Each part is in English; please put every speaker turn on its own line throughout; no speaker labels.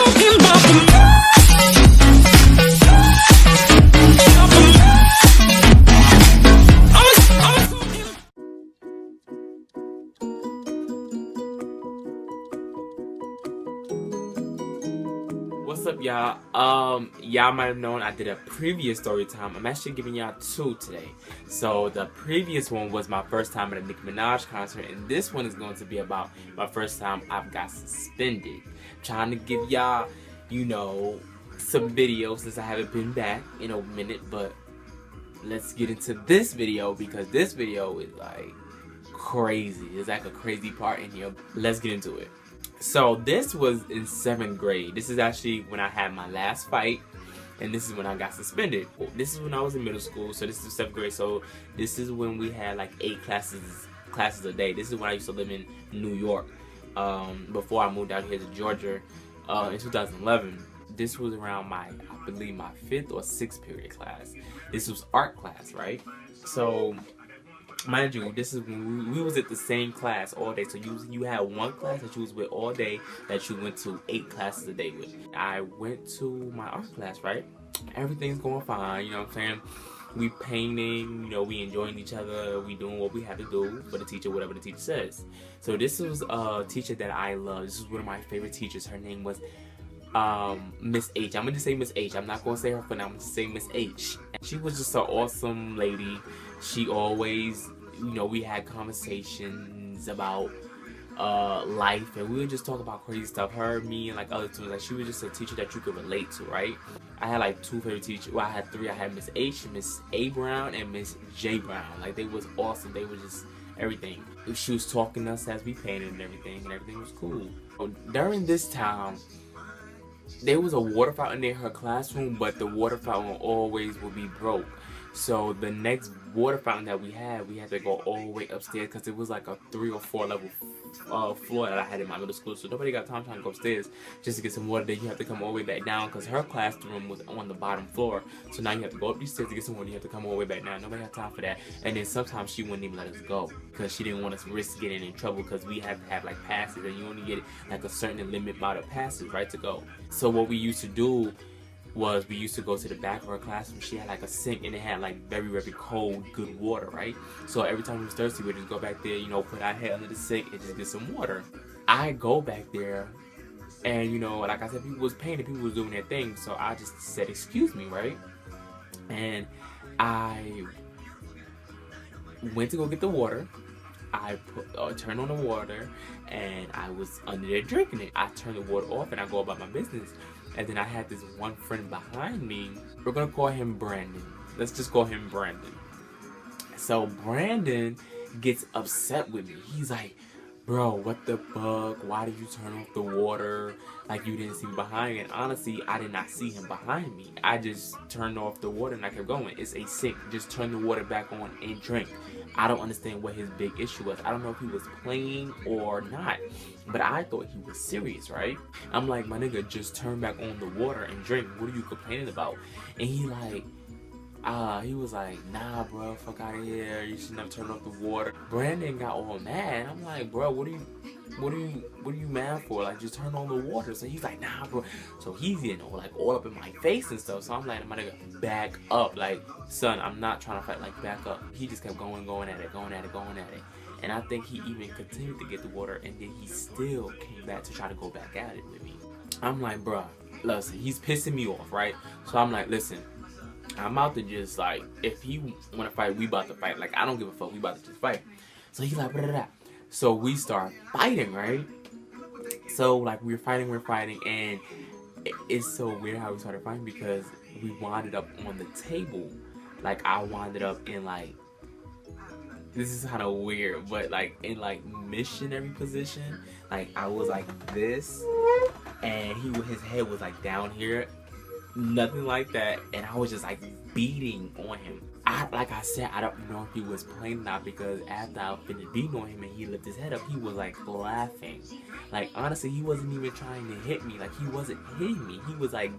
What's up, y'all? Y'all might have known I did a previous story time. I'm actually giving y'all two today. So the previous one was my first time at a Nicki Minaj concert, and this one is going to be about my first time I've got suspended. I'm trying to give y'all, you know, some videos since I haven't been back in a minute, but let's get into this video because this video is like crazy. There's like a crazy part in here. Let's get into it. So this was in 7th grade. This is actually when I had my last fight, and this is when I got suspended. This is when I was in middle school, so this is 7th grade. So this is when we had like 8 classes a day. This is when I used to live in New York before I moved out here to Georgia in 2011. This was around I believe my 5th or 6th period class. This was art class, right? So mind you, this is when we was at the same class all day. So you had one class that you was with all day that you went to 8 classes a day with. I went to my art class, right? Everything's going fine, you know what I'm saying? We painting, you know, we enjoying each other, we doing what we have to do for the teacher, whatever the teacher says. So this was a teacher that I love. This is one of my favorite teachers. Her name was Miss H. I'm gonna say Miss H. I'm not gonna say her for now. I'm gonna say Miss H. And she was just an awesome lady. She always, you know, we had conversations about life, and we would just talk about crazy stuff. Her, me, and like other students. Like she was just a teacher that you could relate to, right? I had like 2 favorite teachers. Well, I had 3. I had Miss H, Miss A Brown, and Miss J Brown. Like they was awesome. They were just everything. She was talking to us as we painted and everything was cool. During this time, there was a water fountain in her classroom, but the water fountain always would be broke. So the next water fountain that we had to go all the way upstairs because it was like a 3 or 4 level floor that I had in my middle school. So nobody got time trying to go upstairs just to get some water. Then you have to come all the way back down because her classroom was on the bottom floor. So now you have to go up these stairs to get some water. You have to come all the way back down. Nobody had time for that. And then sometimes she wouldn't even let us go because she didn't want us to risk getting in trouble because we had to have like passes, and you only get like a certain limit amount of passes, right, to go. So what we used to do was we used to go to the back of her classroom. She had like a sink, and it had like very, very cold, good water, right? So every time we was thirsty, we'd just go back there, you know, put our head under the sink and just get some water. I go back there, and you know, like I said, people was painting, people was doing their thing, so I just said, excuse me, right? And I went to go get the water. I turned on the water, and I was under there drinking it. I turned the water off, and I go about my business. And then I had this one friend behind me. We're gonna call him Brandon. Let's just call him Brandon. So Brandon gets upset with me. He's like, bro, what the fuck? Why did you turn off the water? Like you didn't see me behind me. And honestly, I did not see him behind me. I just turned off the water and I kept going. It's a sink. Just turn the water back on and drink. I don't understand what his big issue was. I don't know if he was playing or not. But I thought he was serious, right? I'm like, my nigga, just turn back on the water and drink. What are you complaining about? And he was like, nah, bro, fuck out of here. You shouldn't have turned off the water. Brandon got all mad. I'm like, bro, what are you mad for? Like, just turn on the water. So he's like, nah, bro. So he's, you know, like all up in my face and stuff. So I'm like, my nigga, back up. Like, son, I'm not trying to fight. Like, back up. He just kept going at it. And I think he even continued to get the water, and then he still came back to try to go back at it with me. I'm like, bruh, listen, he's pissing me off, right? So I'm like, listen, I'm out to just, like, if he want to fight, we about to fight. Like, I don't give a fuck, we about to just fight. So he's like, blah, blah, blah. So we start fighting, right? So, like, we're fighting, and it's so weird how we started fighting because we wound up on the table. Like, I wound up in, like, this is kind of weird, but like in like missionary position, like I was like this, and his head was like down here, nothing like that, and I was just like beating on him. Like I said, I don't know if he was playing or not because after I finished beating on him and he lifted his head up, he was like laughing. Like honestly, he wasn't even trying to hit me. Like he wasn't hitting me. He was like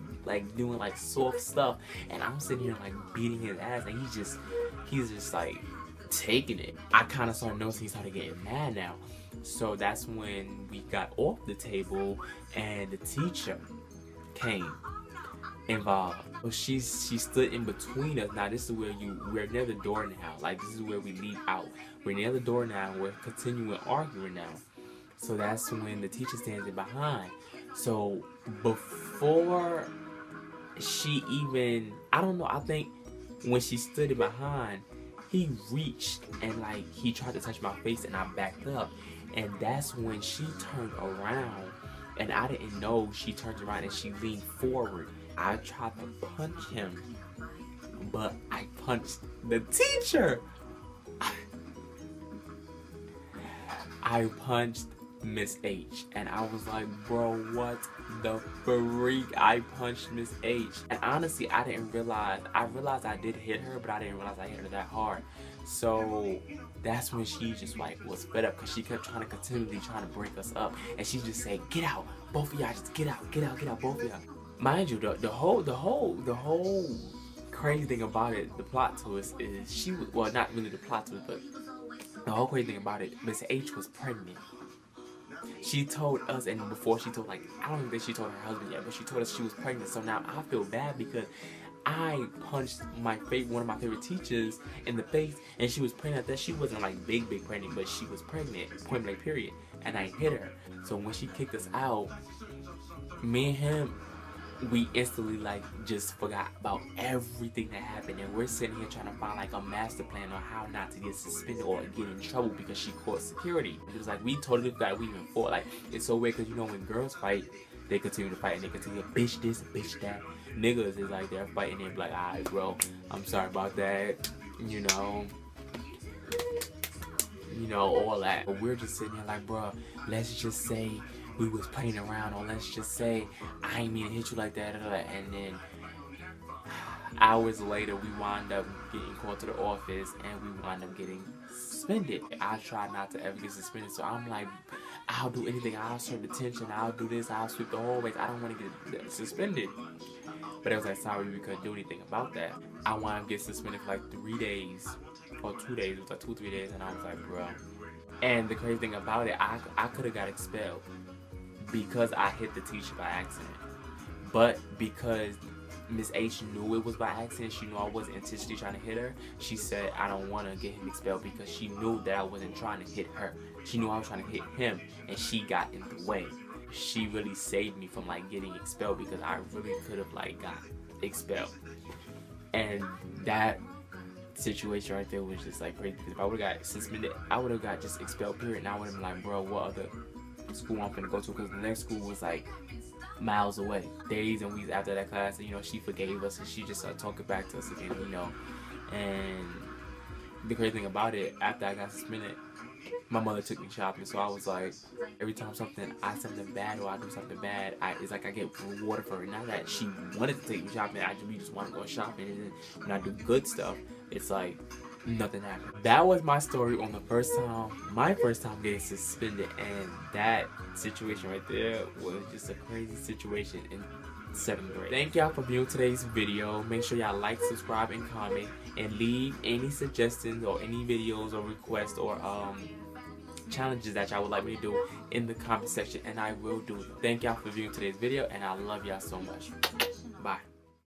doing like soft stuff, and I'm sitting here like beating his ass, and he's just like taking it. I kind of started noticing he started getting mad now. So that's when we got off the table, and the teacher cane involved. So she stood in between us. Now this is where we're near the door now. Like this is where we leave out. We're near the door now. We're continuing arguing now. So that's when the teacher stands in behind. So before she even, I don't know, I think when she stood in behind, he reached and like he tried to touch my face and I backed up. And that's when she turned around and I didn't know she turned around and she leaned forward. I tried to punch him, but I punched the teacher. I punched Miss H, and I was like, bro, what the freak? I punched Miss H. And honestly, I didn't realize, I realized I did hit her, but I didn't realize I hit her that hard. So that's when she just like was fed up because she kept continually trying to break us up. And she just said, get out, both of y'all, just get out, both of y'all. Mind you, the whole crazy thing about it, the plot twist is she was, well, not really the plot twist, but the whole crazy thing about it, Miss H was pregnant. She told us, and before she told, like, I don't think she told her husband yet, but she told us she was pregnant. So now I feel bad because I punched one of my favorite teachers in the face, and she was pregnant. That she wasn't like big pregnant, but she was pregnant, point blank period. And I hit her. So when she kicked us out, me and him, we instantly like just forgot about everything that happened, and we're sitting here trying to find like a master plan on how not to get suspended or get in trouble because she caught security. It was like we totally forgot we even fought. Like it's so weird because you know when girls fight, they continue to fight and they continue to bitch this, bitch that. Niggas is like they're fighting and be like, alright bro, I'm sorry about that, you know, all that. But we're just sitting here like, bro, let's just say we was playing around, or let's just say I ain't mean to hit you like that, and then hours later we wind up getting called to the office and we wind up getting suspended. I try not to ever get suspended, so I'm like, I'll do anything, I'll serve detention, I'll do this, I'll sweep the hallways, I don't want to get suspended. But I was like, sorry, we couldn't do anything about that. I wound up getting suspended for like 3 days, or 2 days, it was like 2-3 days, and I was like, bro. And the crazy thing about it, I could have got expelled because I hit the teacher by accident. But because Miss H knew it was by accident, she knew I wasn't intentionally trying to hit her, she said I don't want to get him expelled because she knew that I wasn't trying to hit her. She knew I was trying to hit him, and she got in the way. She really saved me from like getting expelled because I really could have like got expelled. And that situation right there was just like crazy because if I would have got suspended, I would have got just expelled period, and I would have been like, bro, what other school I'm finna go to, because the next school was like miles away. Days and weeks after that class, and you know, she forgave us and she just started talking back to us again, you know. And the crazy thing about it, after I got suspended, my mother took me shopping, so I was like, every time I something bad or I do something bad, it's like I get rewarded for it. Not that she wanted to take me shopping, we just want to go shopping, and then when I do good stuff, it's like nothing happened. That was my story on my first time getting suspended, and that situation right there was just a crazy situation in 7th grade. Thank y'all for viewing today's video. Make sure y'all like, subscribe, and comment, and leave any suggestions or any videos or requests or challenges that y'all would like me to do in the comment section, and I will do them. Thank y'all for viewing today's video, and I love y'all so much.